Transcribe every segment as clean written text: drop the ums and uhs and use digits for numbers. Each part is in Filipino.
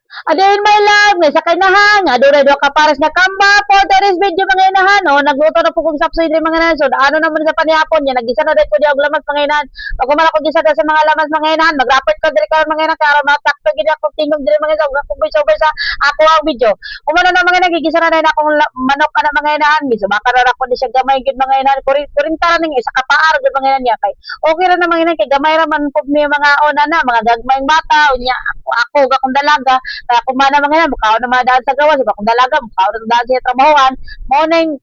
Adayon my love, may sakay na ha, nga doon do ka pares nga kamba, for today's video mga inahan, no, nagluto na po kong sapsoy din mga inahan, so ano naman sa panihapon niya, nagisa na rin ko di og lamas mga inahan, pag kumala ko gisa sa mga lamas mga inahan, mag-rapid ko diri ka mga inahan, kaya matakto gid ako tingog diri mga inahan, kung over sa ako ang video. Umano na mga inahan, gigisa na rin akong manok ka na mga inahan, gisubaka na ako di siya gamay gid mga inahan, kurinta ning isa ka paar gid mga inahan niya, kay okay ra na mga inahan, kay gamay ra man po ni mga ona na, mga gagmayng bata, unya ako akong dalaga, kaya kung mana mga yan, mukha na mga daan sa gawas, iba kung dalaga, mukha na daan sa trabahoan, mo na yung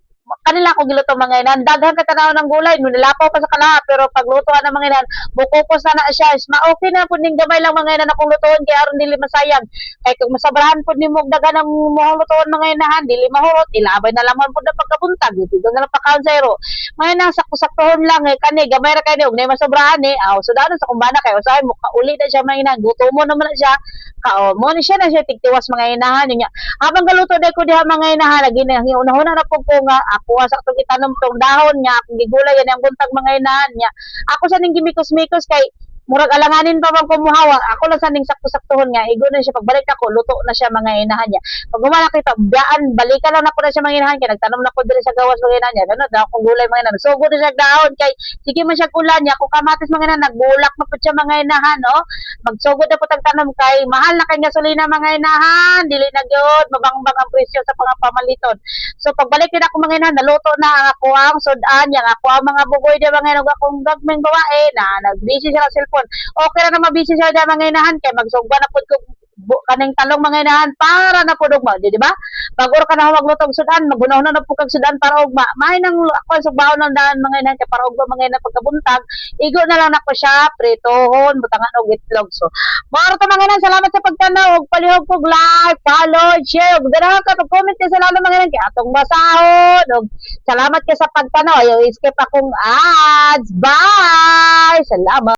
kanila ko giluto mga inan, daghan ka tanaw ng gulay, no nilapaw pa sa kalaha, pero paglutoan ng mga inan, bukupos na na siya, ma okay na po ning gamay lang mga inan akong lutoon, kaya aron dili masayang, kaya kung masabrahan po ni mo daghan ang mohong lutoon mga inahan, dili mahurot, ilabay na lamang po na pagkabuntag, ito na lang pagkaonsero, mga inan, sakto-saktohon lang, kani, gamay ra kayo, huwag na yung masobrahan so dahil sa kumbana kayo, usahay mo, kauli na siya mga inan, guto mo naman na siya, mo ni siya na siya tigtiwas mga inahan niya habang galuto day ko diha mga inahan lagi na una-una na po ko nga ako sa tong itanom tong dahon niya akong gigulay yan ang buntag mga inahan niya ako sa ning gimikos-mikos kay murag alanganin pa bang kumuhawa ako lang sa ning sakto-saktohon nga igo na siya pagbalik ako luto na siya mga inahan niya pag gumala kita biyaan balikan lang na po na siya mga inahan kay nagtanom na ko diri sa gawas mga inahan niya ganun daw akong gulay mga inahan sugod na siya dahon kay sige man siya kulan niya kung kamatis mga inahan nagbulak na po siya mga inahan no magsugod na po tagtanom kay mahal na kay gasolina mga inahan dili na gyud mabangbang ang presyo sa mga pamaliton so pagbalik din ako mga inahan naluto na ang ako ang sudan yang ako ang mga bugoy di mga inahan akong gagmeng babae na nagbisi sila sa cellphone okay ra na mabisi sila di mga inahan kay magsugba na pud ko kaning talong mga inahan para na pud mo di ba bago ka na maglutog sudan magunahon na po kag sudan para ugma may nang ako sugbaon ng daan mga inahan kay para ugma mga inahan pagkabuntag igo na lang nako siya pretohon butangan og itlog so mao to mga inahan salamat sa pagtanaw og palihog kog like follow share ug dara ka to comment sa lalo mga inahan kay atong basahon og salamat kay sa pagtanaw ayo skip akong ads bye salamat